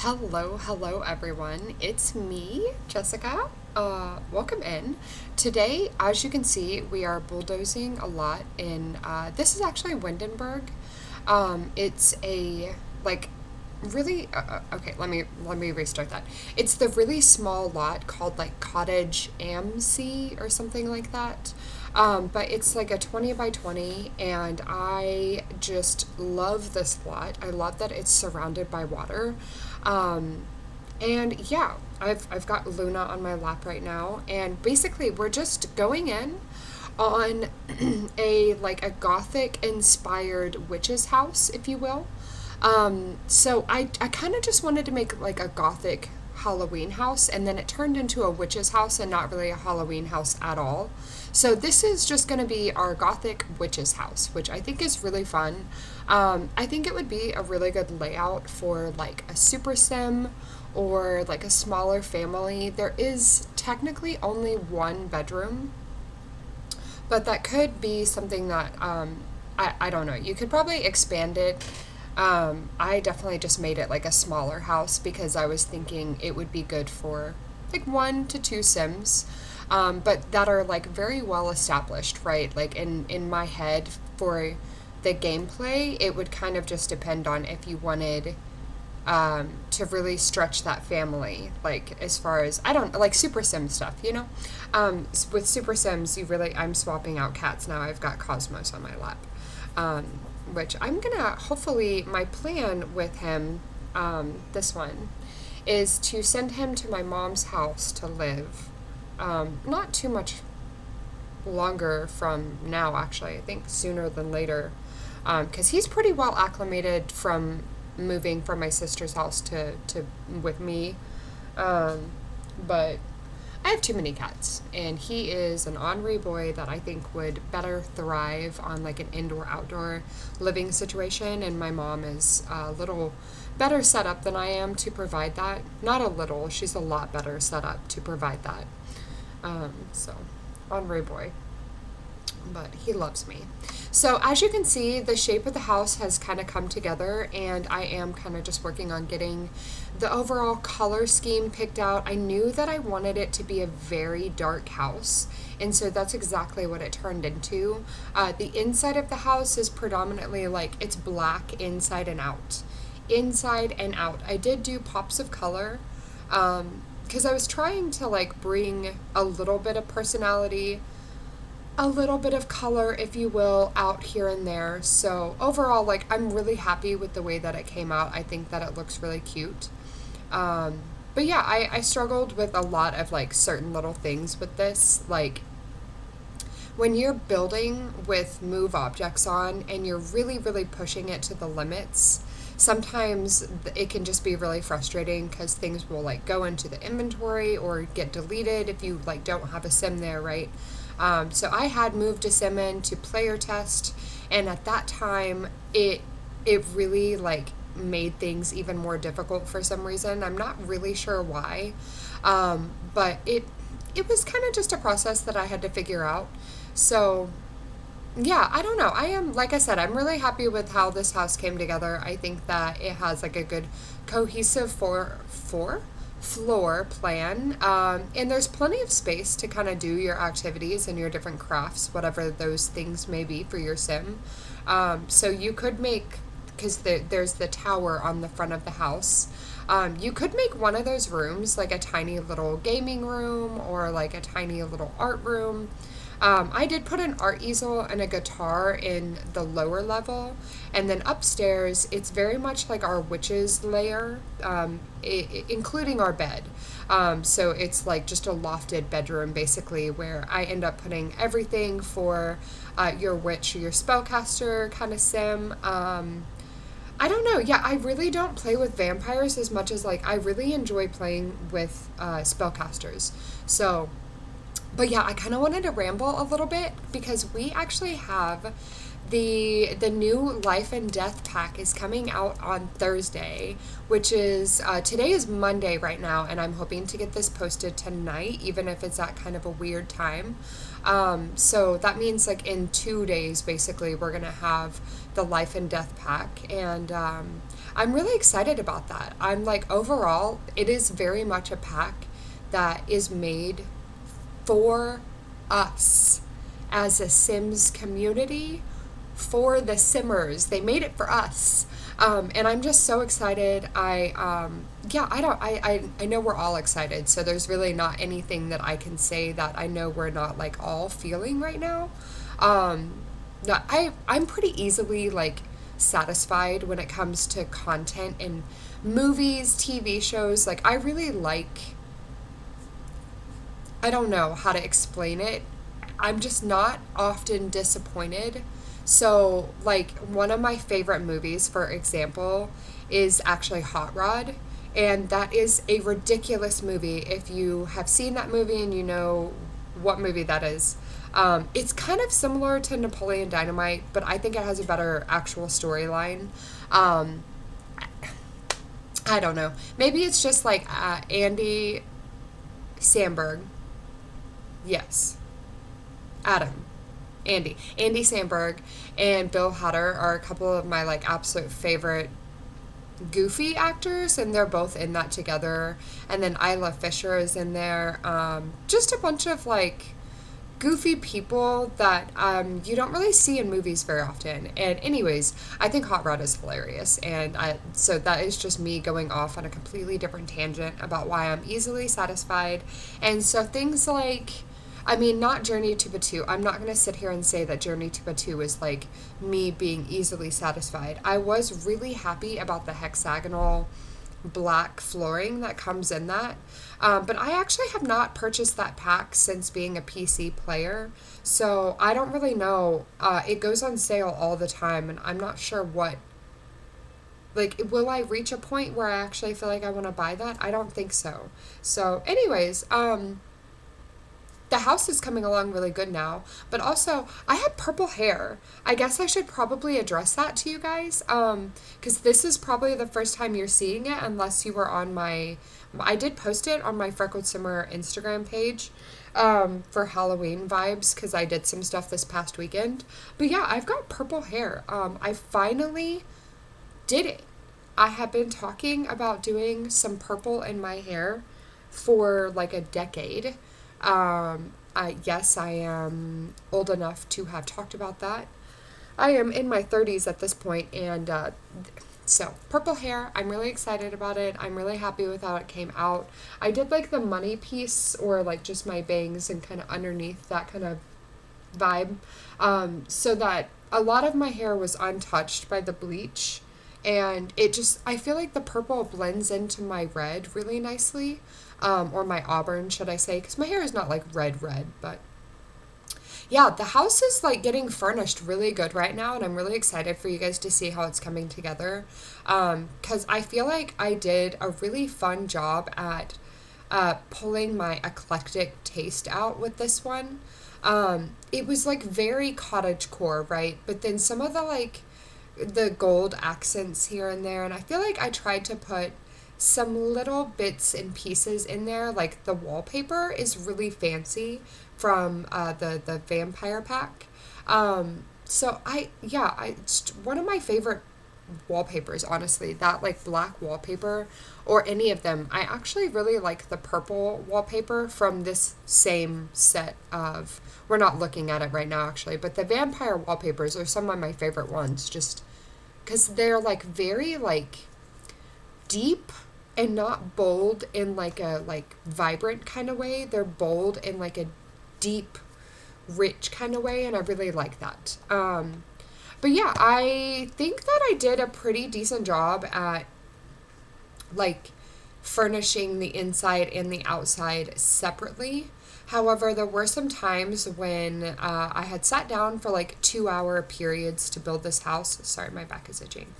Hello everyone. It's me, Jessica. Welcome in. Today, as you can see, we are bulldozing a lot in, this is actually Windenburg. It's a, like, really, okay, let me restart that. It's the really small lot called, like, Cottage AMC or something like that. But it's like a 20 by 20, and I just love this lot. I love that it's surrounded by water. Um, and yeah, I've got Luna on my lap right now, and basically we're just going in on a gothic inspired witch's house, if you will. So I kind of just wanted to make like a gothic Halloween house, and then it turned into a witch's house and not really a Halloween house at all. So this is just going to be our gothic witch's house, which I think is really fun. I think it would be a really good layout for like a super sim or like a smaller family. There is technically only one bedroom, but that could be something that I don't know. You could probably expand it. I definitely just made it like a smaller house because I was thinking it would be good for like 1 to 2 Sims, but that are like very well established, right? Like in my head for the gameplay, it would kind of just depend on if you wanted to really stretch that family, like as far as I don't like Super Sim stuff, you know. With Super Sims, I'm swapping out cats now. I've got Cosmos on my lap, um, which I'm gonna hopefully my plan with him, this one, is to send him to my mom's house to live. Not too much longer from now, actually. I think sooner than later, because he's pretty well acclimated from moving from my sister's house to with me. But I have too many cats, and he is an ornery boy that I think would better thrive on like an indoor outdoor living situation, and my mom is a little better set up than I am to provide that. Not a little, she's a lot better set up to provide that. So, ornery boy, but he loves me. So as you can see, the shape of the house has kind of come together, and I am kind of just working on getting the overall color scheme picked out. I knew that I wanted it to be a very dark house, and so that's exactly what it turned into. The inside of the house is predominantly like it's black inside and out. Inside and out. I did do pops of color, because I was trying to like bring a little bit of personality, a little bit of color, if you will, out here and there. So overall, like, I'm really happy with the way that it came out. I think that it looks really cute. But yeah, I struggled with a lot of like certain little things with this. Like when you're building with move objects on and you're really pushing it to the limits, sometimes it can just be really frustrating because things will like go into the inventory or get deleted if you like don't have a sim there, right? So I had moved a sim in to player test, and at that time it really like made things even more difficult for some reason. I'm not really sure why, but it was kind of just a process that I had to figure out. So yeah, I don't know. I am, like I said, I'm really happy with how this house came together. I think that it has like a good cohesive four floor plan, and there's plenty of space to kind of do your activities and your different crafts, whatever those things may be for your sim. So you could make, because there's the tower on the front of the house. You could make one of those rooms like a tiny little gaming room or like a tiny little art room. I did put an art easel and a guitar in the lower level, and then upstairs it's very much like our witch's lair, including our bed. So it's like just a lofted bedroom basically, where I end up putting everything for your witch or your spellcaster kind of sim. I don't know. Yeah, I really don't play with vampires as much as like I really enjoy playing with spellcasters. So but yeah, I kind of wanted to ramble a little bit because we actually have the new Life and Death pack is coming out on Thursday, which is today is Monday right now, and I'm hoping to get this posted tonight, even if it's at kind of a weird time. So that means like in 2 days, basically, we're gonna have the Life and Death pack, and I'm really excited about that. I'm like, overall, it is very much a pack that is made for us as a Sims community, for the Simmers. They made it for us. And I'm just so excited. Yeah, I know we're all excited. So there's really not anything that I can say that I know we're not like all feeling right now. Um, no, I'm pretty easily like satisfied when it comes to content and movies, TV shows. Like I really like, I don't know how to explain it. I'm just not often disappointed. So, like, one of my favorite movies, for example, is actually Hot Rod. And that is a ridiculous movie. If you have seen that movie and you know what movie that is, it's kind of similar to Napoleon Dynamite, but I think it has a better actual storyline. Um, I don't know. Maybe it's just like Andy Samberg. Yes. Adam. Andy Samberg and Bill Hader are a couple of my like absolute favorite goofy actors, and they're both in that together. And then Isla Fisher is in there. Just a bunch of like goofy people that you don't really see in movies very often. And anyways, I think Hot Rod is hilarious, and so that is just me going off on a completely different tangent about why I'm easily satisfied. And so things like, I mean, not Journey to Batu. I'm not going to sit here and say that Journey to Batu is like me being easily satisfied. I was really happy about the hexagonal black flooring that comes in that. But I actually have not purchased that pack since being a PC player. So I don't really know. It goes on sale all the time, and I'm not sure what. Like, will I reach a point where I actually feel like I want to buy that? I don't think so. So, anyways, the house is coming along really good now, but also I had purple hair. I guess I should probably address that to you guys, because this is probably the first time you're seeing it, unless you were on I did post it on my Freckledsimmer Instagram page, for Halloween vibes, because I did some stuff this past weekend. But yeah, I've got purple hair. I finally did it. I have been talking about doing some purple in my hair for like a decade. Yes, I am old enough to have talked about that. I am in my 30s at this point, and so purple hair, I'm really excited about it. I'm really happy with how it came out. I did like the money piece, or like just my bangs and kind of underneath that kind of vibe, so that a lot of my hair was untouched by the bleach, and I feel like the purple blends into my red really nicely, or my auburn, should I say, because my hair is not like red, but yeah, the house is like getting furnished really good right now, and I'm really excited for you guys to see how it's coming together, because I feel like I did a really fun job at pulling my eclectic taste out with this one. It was like very cottagecore, right? But then some of the gold accents here and there, and I feel like I tried to put some little bits and pieces in there. Like the wallpaper is really fancy from the vampire pack. So it's one of my favorite wallpapers, honestly, that like black wallpaper, or any of them. I actually really like the purple wallpaper from this same set of, we're not looking at it right now actually, but the vampire wallpapers are some of my favorite ones, just because they're like very like deep and not bold in like a like vibrant kind of way. They're bold in like a deep, rich kind of way, and I really like that. But yeah, I think that I did a pretty decent job at like furnishing the inside and the outside separately. However, there were some times when I had sat down for like 2-hour periods to build this house. Sorry, my back is itching.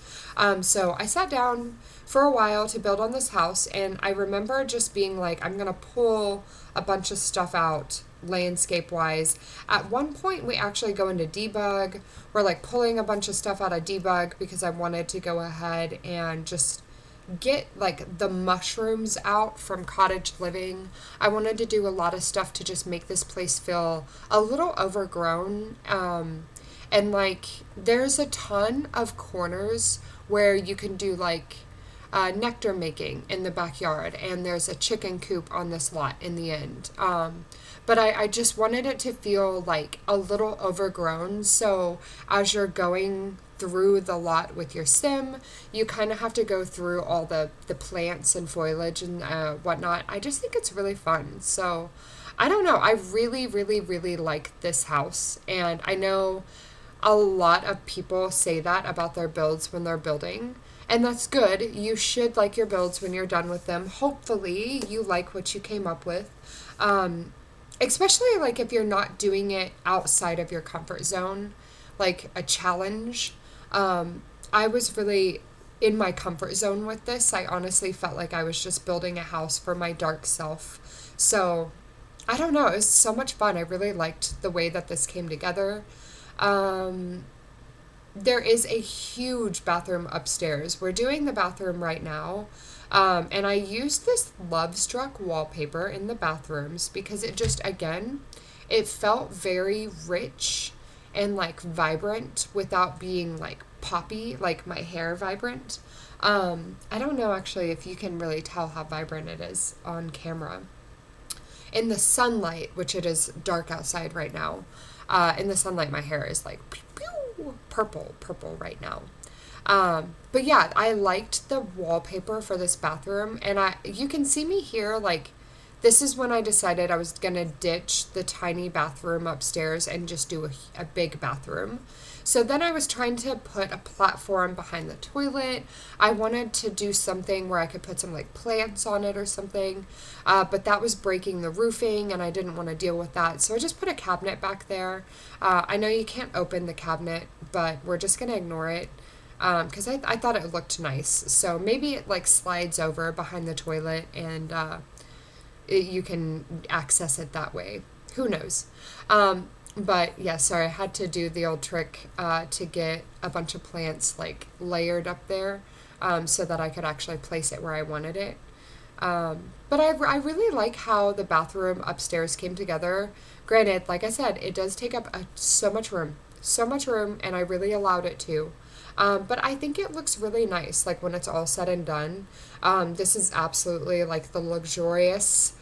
So I sat down for a while to build on this house, and I remember just being like, I'm going to pull a bunch of stuff out landscape wise. At one point, we actually go into debug. We're like pulling a bunch of stuff out of debug because I wanted to go ahead and just get like the mushrooms out from cottage living. I wanted to do a lot of stuff to just make this place feel a little overgrown. And like there's a ton of corners where you can do like nectar making in the backyard, and there's a chicken coop on this lot in the end. But I just wanted it to feel like a little overgrown. So as you're going through the lot with your sim, you kind of have to go through all the plants and foliage and whatnot. I just think it's really fun. So I don't know. I really, really, really like this house. And I know a lot of people say that about their builds when they're building. And that's good. You should like your builds when you're done with them. Hopefully, you like what you came up with. Um, Especially like if you're not doing it outside of your comfort zone, like a challenge. I was really in my comfort zone with this. I honestly felt like I was just building a house for my dark self. So I don't know. It was so much fun. I really liked the way that this came together. Um, there is a huge bathroom upstairs. We're doing the bathroom right now. And I used this Love Struck wallpaper in the bathrooms because it just, again, it felt very rich and like vibrant without being like poppy, like my hair vibrant. I don't know actually if you can really tell how vibrant it is on camera. In the sunlight, which it is dark outside right now, in the sunlight, my hair is like pew, pew, purple right now. But yeah, I liked the wallpaper for this bathroom, and you can see me here, like, this is when I decided I was gonna ditch the tiny bathroom upstairs and just do a big bathroom. So then I was trying to put a platform behind the toilet. I wanted to do something where I could put some like plants on it or something, but that was breaking the roofing and I didn't want to deal with that. So I just put a cabinet back there. I know you can't open the cabinet, but we're just going to ignore it because I thought it looked nice. So maybe it like slides over behind the toilet and you can access it that way. Who knows? But yeah, sorry, I had to do the old trick to get a bunch of plants like layered up there so that I could actually place it where I wanted it. But I really like how the bathroom upstairs came together. Granted, like I said, it does take up so much room, and I really allowed it to. But I think it looks really nice, like when it's all said and done. This is absolutely like the luxurious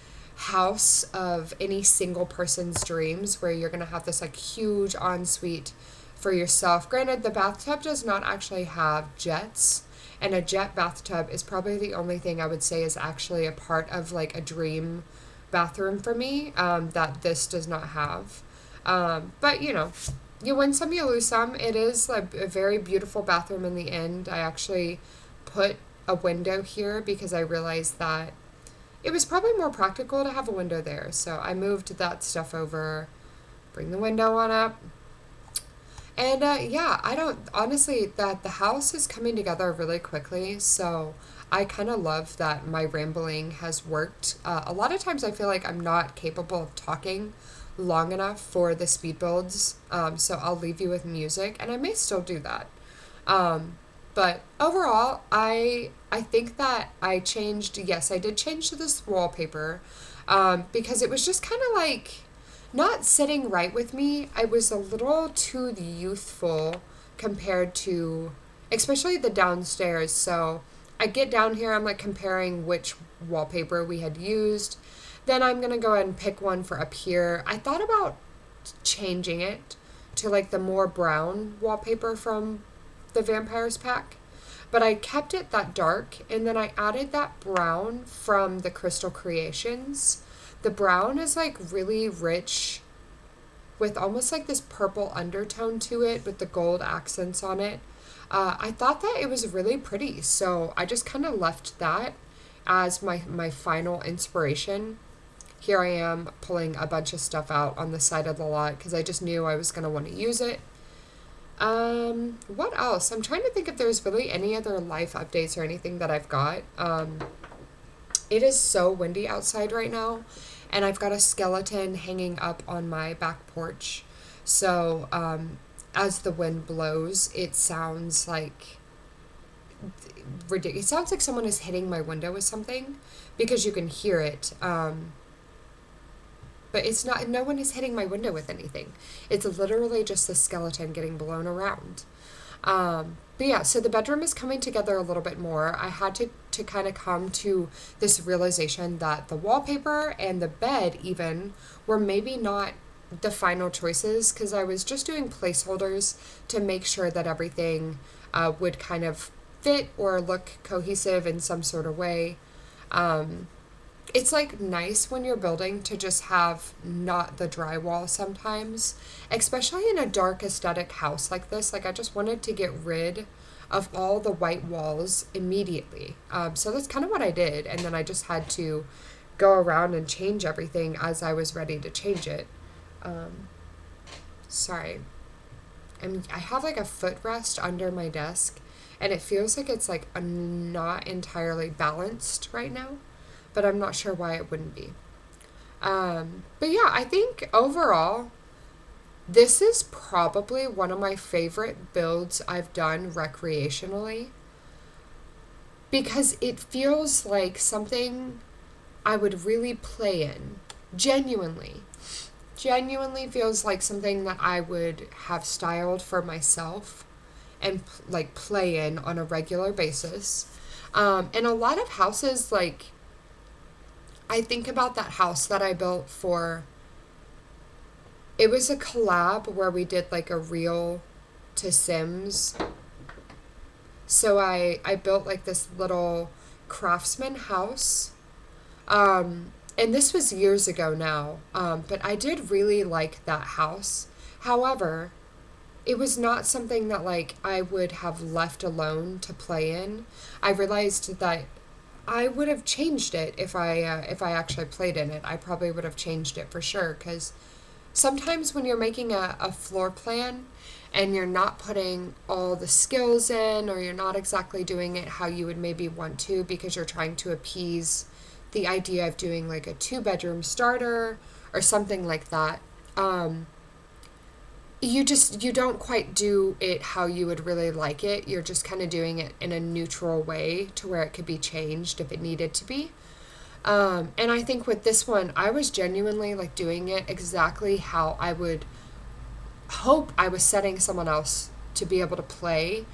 house of any single person's dreams where you're going to have this like huge ensuite for yourself. Granted, the bathtub does not actually have jets, and a jet bathtub is probably the only thing I would say is actually a part of like a dream bathroom for me that this does not have. But you know, you win some, you lose some. It is a very beautiful bathroom in the end. I actually put a window here because I realized that it was probably more practical to have a window there. So I moved that stuff over, bring the window on up. And yeah, I don't, honestly, that the house is coming together really quickly. So I kind of love that my rambling has worked. A lot of times I feel like I'm not capable of talking long enough for the speed builds. So I'll leave you with music, and I may still do that. But overall, I think that I changed, yes, I did change to this wallpaper because it was just kind of like not sitting right with me. I was a little too youthful compared to, especially the downstairs. So I get down here, I'm like comparing which wallpaper we had used. Then I'm going to go ahead and pick one for up here. I thought about changing it to like the more brown wallpaper from the Vampires pack, but I kept it that dark, and then I added that brown from the Crystal Creations. The brown is like really rich with almost like this purple undertone to it with the gold accents on it. I thought that it was really pretty, so I just kind of left that as my final inspiration. Here I am pulling a bunch of stuff out on the side of the lot because I just knew I was going to want to use it. What else? I'm trying to think if there's really any other life updates or anything that I've got. It is so windy outside right now, and I've got a skeleton hanging up on my back porch. So, as the wind blows, it sounds like ridiculous. It sounds like someone is hitting my window with something because you can hear it. but it's not, no one is hitting my window with anything. It's literally just the skeleton getting blown around. But yeah, so the bedroom is coming together a little bit more. I had to kind of come to this realization that the wallpaper and the bed even were maybe not the final choices, because I was just doing placeholders to make sure that everything would kind of fit or look cohesive in some sort of way. It's like nice when you're building to just have not the drywall sometimes, especially in a dark aesthetic house like this. Like, I just wanted to get rid of all the white walls immediately. So that's kind of what I did, and then I just had to go around and change everything as I was ready to change it. Sorry. I have like a footrest under my desk, and it feels like it's like not entirely balanced right now, but I'm not sure why it wouldn't be. But yeah, I think overall, this is probably one of my favorite builds I've done recreationally, because it feels like something I would really play in. Genuinely. Genuinely feels like something that I would have styled for myself and like play in on a regular basis. And a lot of houses, like, I think about that house that I built for, it was a collab where we did like a reel to Sims. So I built like this little craftsman house. And this was years ago now, but I did really like that house. However, it was not something that like I would have left alone to play in. I realized that I would have changed it if I actually played in it. I probably would have changed it for sure, because sometimes when you're making a floor plan and you're not putting all the skills in, or you're not exactly doing it how you would maybe want to, because you're trying to appease the idea of doing like a 2-bedroom starter or something like that, you don't quite do it how you would really like it. You're just kind of doing it in a neutral way to where it could be changed if it needed to be. And I think with this one, I was genuinely like doing it exactly how I would hope I was setting someone else to be able to play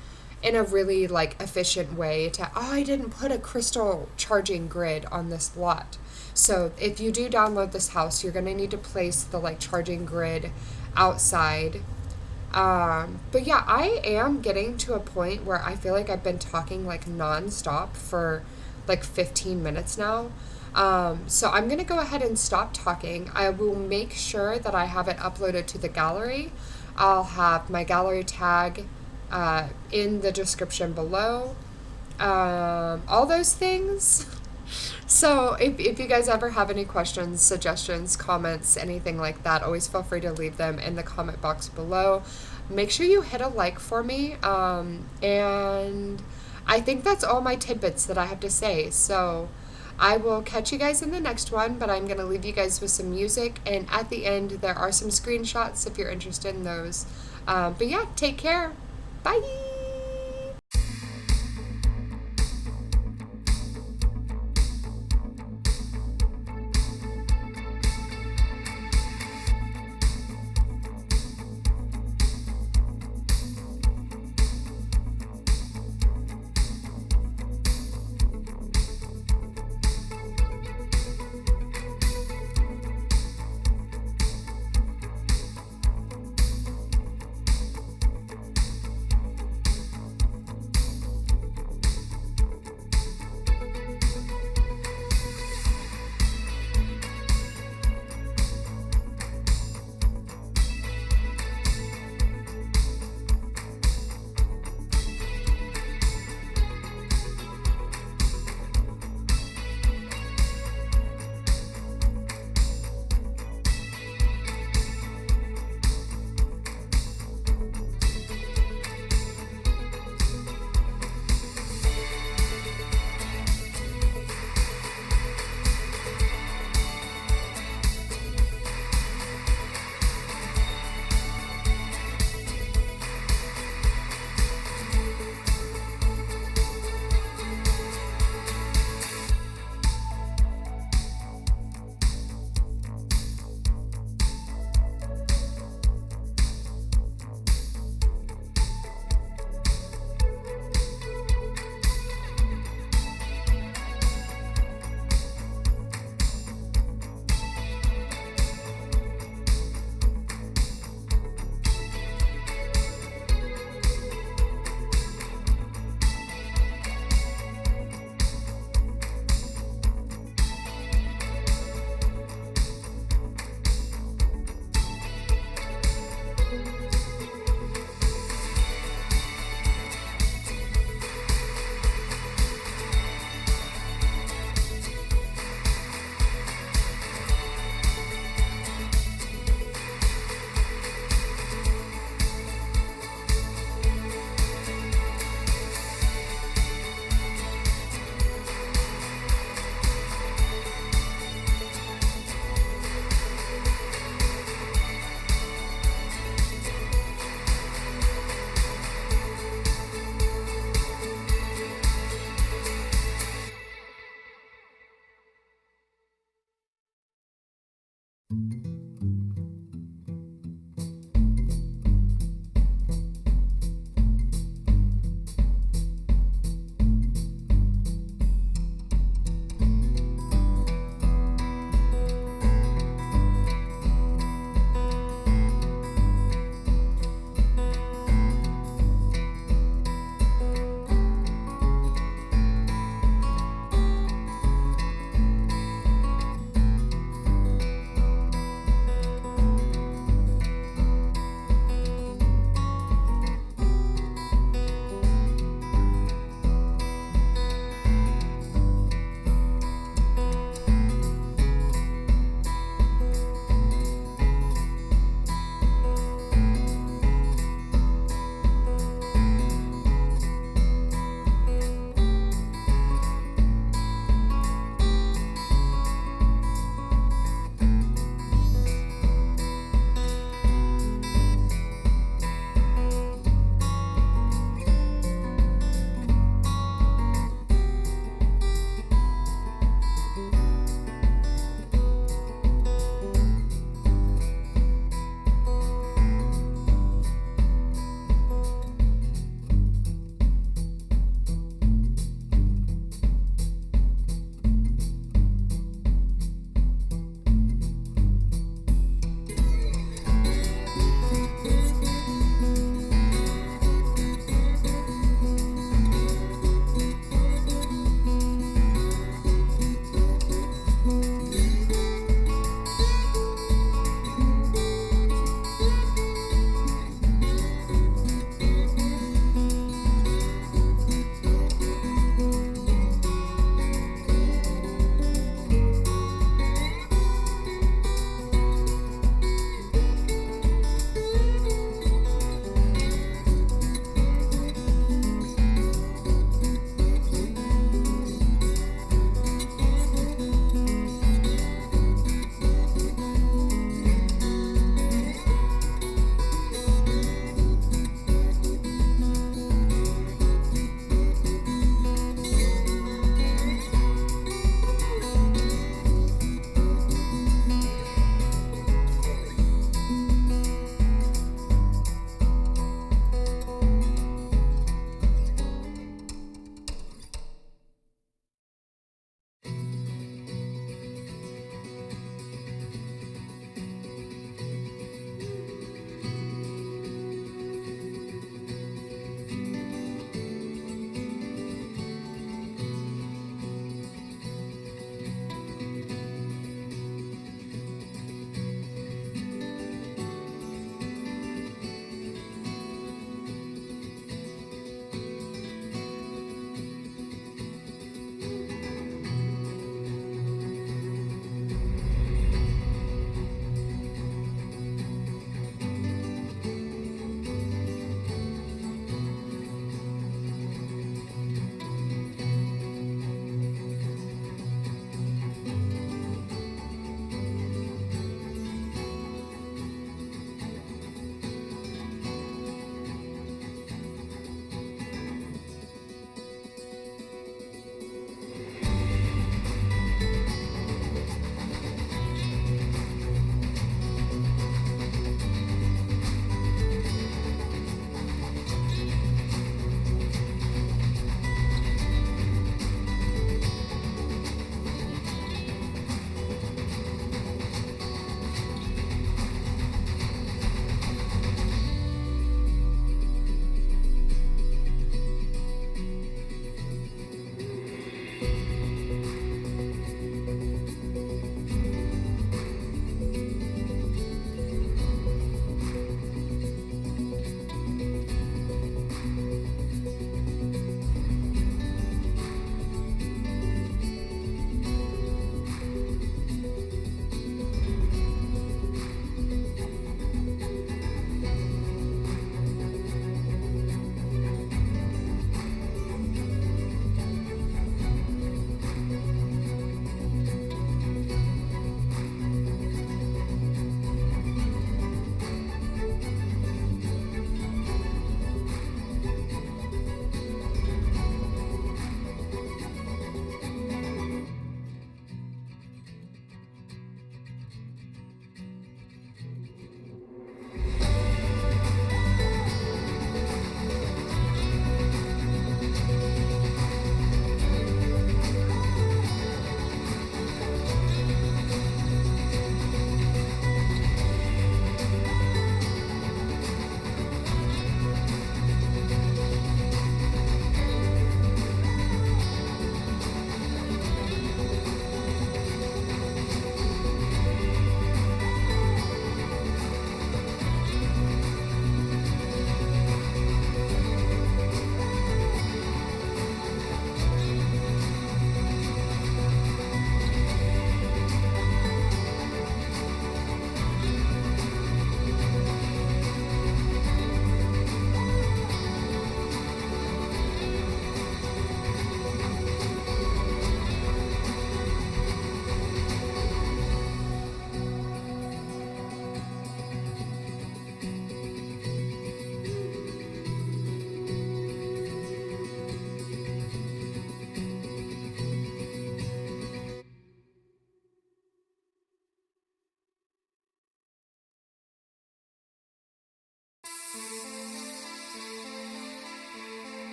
in a really like efficient way. I didn't put a crystal charging grid on this lot. So if you do download this house, you're going to need to place the like charging grid outside. But yeah, I am getting to a point where I feel like I've been talking like nonstop for like 15 minutes now. So I'm going to go ahead and stop talking. I will make sure that I have it uploaded to the gallery. I'll have my gallery tag in the description below. All those things. So if you guys ever have any questions, suggestions, comments, anything like that, always feel free to leave them in the comment box below. Make sure you hit a like for me. And I think that's all my tidbits that I have to say. So I will catch you guys in the next one, but I'm going to leave you guys with some music. And at the end, there are some screenshots if you're interested in those. But yeah, take care. Bye!